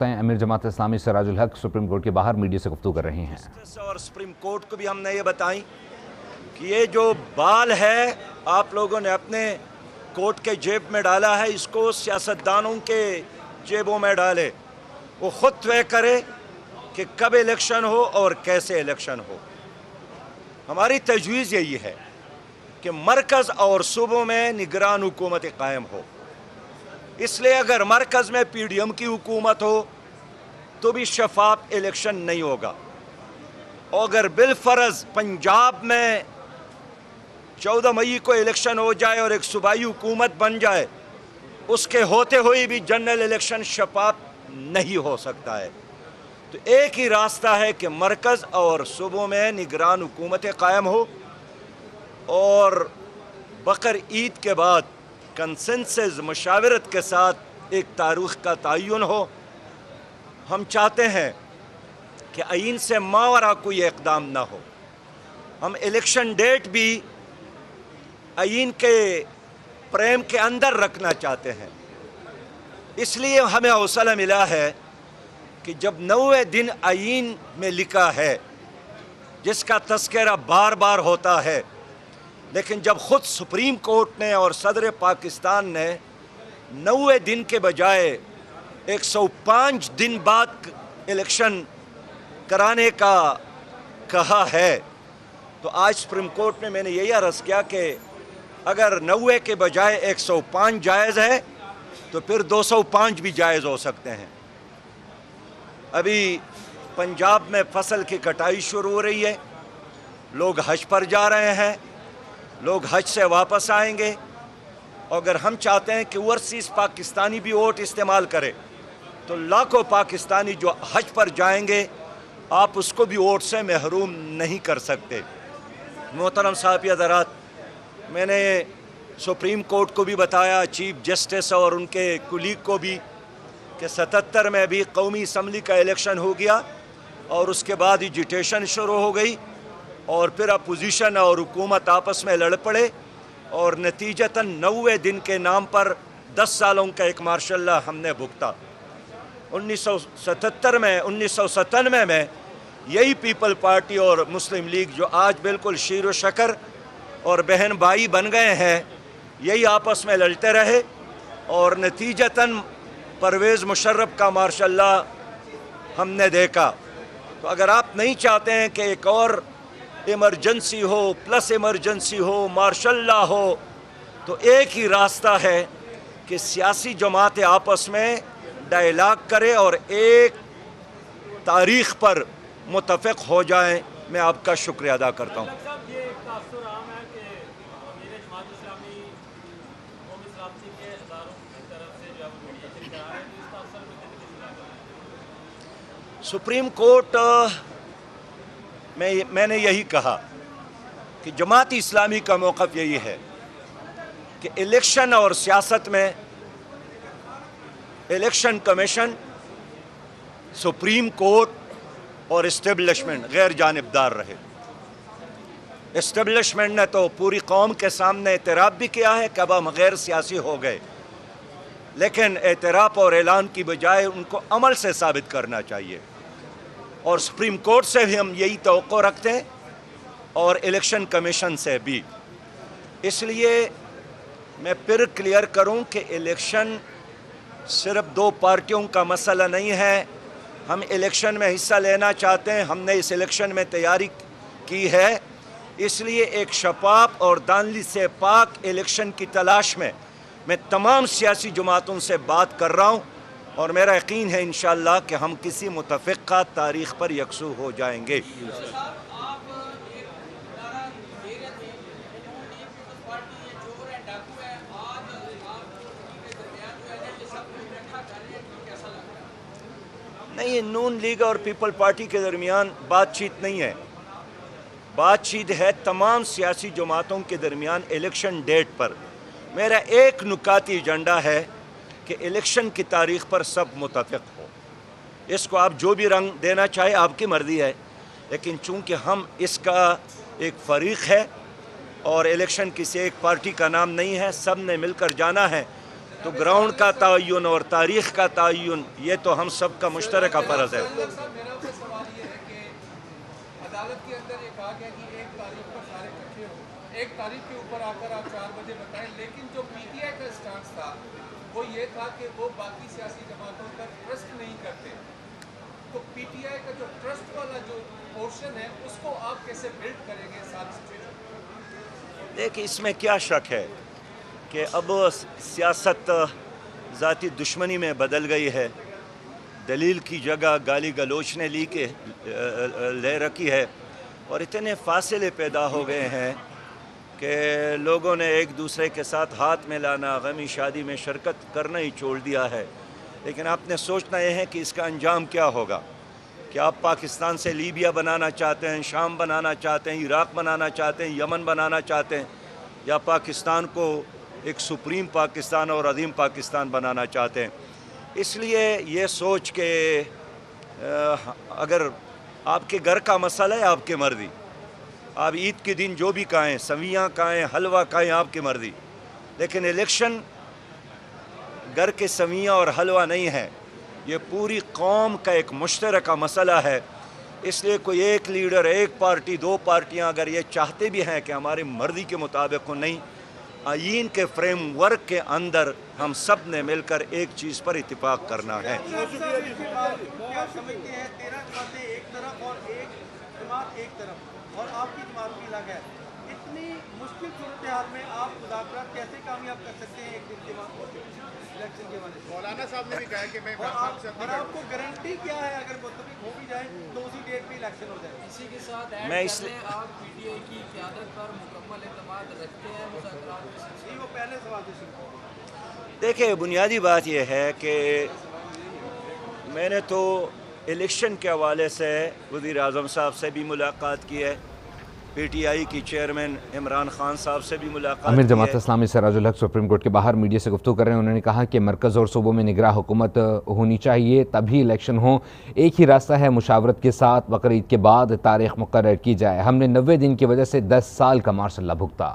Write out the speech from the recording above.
امیر جماعت اسلامی سراج الحق supreme court کے باہر media سے گفتگو کر رہے ہیں۔ اور سپریم کورٹ کو بھی ہم نے یہ بتائیں کہ یہ جو بال ہے آپ لوگوں نے اپنے کورٹ کے جیب میں ڈالا ہے، اس کو سیاستدانوں کے جیبوں میں ڈالے، وہ خود طے کرے کہ کب الیکشن ہو اور کیسے الیکشن ہو۔ ہماری تجویز یہی ہے کہ مرکز اور صوبوں میں نگران حکومت قائم ہو۔ اس لیے اگر مرکز میں پی ڈی ایم کی حکومت ہو تو بھی شفاف الیکشن نہیں ہوگا، اور اگر بالفرض پنجاب میں 14 مئی کو الیکشن ہو جائے اور ایک صوبائی حکومت بن جائے، اس کے ہوتے ہوئے بھی جنرل الیکشن شفاف نہیں ہو سکتا ہے۔ تو ایک ہی راستہ ہے کہ مرکز اور صوبوں میں نگران حکومت قائم ہو، اور بقر عید کے بعد کنسنسس مشاورت کے ساتھ ایک تاریخ کا تعین ہو۔ ہم چاہتے ہیں کہ آئین سے ماورا کوئی اقدام نہ ہو۔ ہم الیکشن ڈیٹ بھی آئین کے فریم کے اندر رکھنا چاہتے ہیں۔ اس لیے ہمیں حوصلہ ملا ہے کہ جب 90 دن آئین میں لکھا ہے، جس کا تذکرہ بار بار ہوتا ہے، لیکن جب خود سپریم کورٹ نے اور صدر پاکستان نے 90 دن کے بجائے 105 دن بعد الیکشن کرانے کا کہا ہے، تو آج سپریم کورٹ میں نے یہی عرض کیا کہ اگر 90 کے بجائے 105 جائز ہے تو پھر 205 بھی جائز ہو سکتے ہیں۔ ابھی پنجاب میں فصل کی کٹائی شروع ہو رہی ہے، لوگ حج پر جا رہے ہیں، لوگ حج سے واپس آئیں گے، اور اگر ہم چاہتے ہیں کہ اوورسیز پاکستانی بھی ووٹ استعمال کرے تو لاکھوں پاکستانی جو حج پر جائیں گے، آپ اس کو بھی ووٹ سے محروم نہیں کر سکتے۔ محترم صاحب حضرات، میں نے سپریم کورٹ کو بھی بتایا، چیف جسٹس اور ان کے کلیگ کو بھی، کہ 77 میں بھی قومی اسمبلی کا الیکشن ہو گیا اور اس کے بعد ایجیٹیشن شروع ہو گئی، اور پھر اپوزیشن اور حکومت آپس میں لڑ پڑے، اور نتیجتاً 90 دن کے نام پر 10 سالوں کا ایک ماشاء اللہ ہم نے بھگتا۔ 1997 میں یہی پیپل پارٹی اور مسلم لیگ جو آج بالکل شیر و شکر اور بہن بھائی بن گئے ہیں، یہی آپس میں لڑتے رہے، اور نتیجتاً پرویز مشرف کا ماشاء اللہ ہم نے دیکھا۔ تو اگر آپ نہیں چاہتے ہیں کہ ایک اور ایمرجنسی ہو، پلس ایمرجنسی ہو، مارشل لا ہو، تو ایک ہی راستہ ہے کہ سیاسی جماعتیں آپس میں ڈائیلاگ کرے اور ایک تاریخ پر متفق ہو جائیں۔ میں آپ کا شکریہ ادا کرتا ہوں۔ سپریم کورٹ میں نے یہی کہا کہ جماعت اسلامی کا موقف یہی ہے کہ الیکشن اور سیاست میں الیکشن کمیشن، سپریم کورٹ اور اسٹیبلشمنٹ غیر جانبدار رہے۔ اسٹیبلشمنٹ نے تو پوری قوم کے سامنے اعتراف بھی کیا ہے کہ اب ہم غیر سیاسی ہو گئے، لیکن اعتراف اور اعلان کی بجائے ان کو عمل سے ثابت کرنا چاہیے، اور سپریم کورٹ سے بھی ہم یہی توقع رکھتے ہیں اور الیکشن کمیشن سے بھی۔ اس لیے میں پھر کلیئر کروں کہ الیکشن صرف 2 پارٹیوں کا مسئلہ نہیں ہے۔ ہم الیکشن میں حصہ لینا چاہتے ہیں، ہم نے اس الیکشن میں تیاری کی ہے، اس لیے ایک شفاف اور دھاندلی سے پاک الیکشن کی تلاش میں میں تمام سیاسی جماعتوں سے بات کر رہا ہوں، اور میرا یقین ہے انشاءاللہ کہ ہم کسی متفقہ تاریخ پر یکسو ہو جائیں گے۔ نہیں، نون لیگ اور پیپل پارٹی کے درمیان بات چیت نہیں ہے، بات چیت ہے تمام سیاسی جماعتوں کے درمیان الیکشن ڈیٹ پر۔ میرا ایک نکاتی ایجنڈا ہے کہ الیکشن کی تاریخ پر سب متفق ہو۔ اس کو آپ جو بھی رنگ دینا چاہے آپ کی مرضی ہے، لیکن چونکہ ہم اس کا ایک فریق ہے اور الیکشن کسی ایک پارٹی کا نام نہیں ہے، سب نے مل کر جانا ہے، تو گراؤنڈ کا تعین اور تاریخ کا تعین یہ تو ہم سب کا مشترکہ فرض ہے۔ میرا سوال یہ ہے کہ عدالت کے اندر یہ کہا گیا کہ 1 تاریخ پر سارے اکٹھے ہوں، 1 تاریخ کے اوپر آ کر آپ 4 بجے بتائیں، لیکن جو پی ٹی آئی کا اسٹانس تھا وہ یہ تھا کہ وہ باقی سیاسی جماعتوں کا ٹرسٹ نہیں کرتے، تو پی ٹی آئی کا جو ٹرسٹ والا جو پورشن ہے اس کو آپ کیسے بلڈ کریں گے ساری سچویشن؟ دیکھیں اس میں کیا شک ہے کہ اب سیاست ذاتی دشمنی میں بدل گئی ہے، دلیل کی جگہ گالی گلوچ نے لے رکھی ہے، اور اتنے فاصلے پیدا ہو گئے ہیں کہ لوگوں نے ایک دوسرے کے ساتھ ہاتھ ملانا، غمی شادی میں شرکت کرنا ہی چھوڑ دیا ہے۔ لیکن آپ نے سوچنا یہ ہے کہ اس کا انجام کیا ہوگا، کہ آپ پاکستان سے لیبیا بنانا چاہتے ہیں، شام بنانا چاہتے ہیں، عراق بنانا چاہتے ہیں، یمن بنانا چاہتے ہیں، یا پاکستان کو ایک سپریم پاکستان اور عظیم پاکستان بنانا چاہتے ہیں۔ اس لیے یہ سوچ کے اگر آپ کے گھر کا مسئلہ ہے آپ کی مرضی، آپ عید کے دن جو بھی کھائیں، سویاں کھائیں، حلوہ کھائیں، آپ کی مرضی، لیکن الیکشن گھر کے سویاں اور حلوہ نہیں ہے، یہ پوری قوم کا ایک مشترکہ مسئلہ ہے۔ اس لیے کوئی ایک لیڈر، ایک پارٹی، 2 پارٹیاں اگر یہ چاہتے بھی ہیں کہ ہماری مرضی کے مطابق ہو، نہیں، آئین کے فریم ورک کے اندر ہم سب نے مل کر ایک چیز پر اتفاق کرنا ہے۔ کیا سمجھتے ہیں 13 جماعتیں ایک طرف اور ایک جماعت ایک طرف اور آپ کی جماعت بھی الگ ہے، اتنی مشکل صورتحال میں آپ مذاکرات کیسے کامیاب کر سکتے ہیں ایک دن کے بعد الیکشن کے بعد؟ مولانا صاحب نے بھی کہا کہ میں اور آپ کو گارنٹی کیا ہے اگر متفق ہو بھی جائے تو اسی ڈیٹ پہ الیکشن ہو جائے؟ اسی کے ساتھ میں اس لیے آپ پی ٹی آئی کی قیادت پر مکمل اعتماد رکھتے ہیں مذاکرات میں؟ جی وہ پہلے سوال سے شروع کریں۔ دیکھیں بنیادی بات یہ ہے کہ میں نے تو الیکشن کے حوالے سے وزیر اعظم صاحب سے بھی ملاقات کی ہے، پی ٹی آئی کی چیئرمین عمران خان صاحب سے بھی ملاقات امیر کی جماعت ہے۔ اسلامی سراج الحق سپریم کورٹ کے باہر میڈیا سے گفتگو کر رہے ہیں۔ انہوں نے کہا کہ مرکز اور صوبوں میں نگراں حکومت ہونی چاہیے، تبھی الیکشن ہوں، ایک ہی راستہ ہے، مشاورت کے ساتھ بقرعید کے بعد تاریخ مقرر کی جائے۔ ہم نے 90 دن کی وجہ سے 10 سال کا مارشل لا بھگتا۔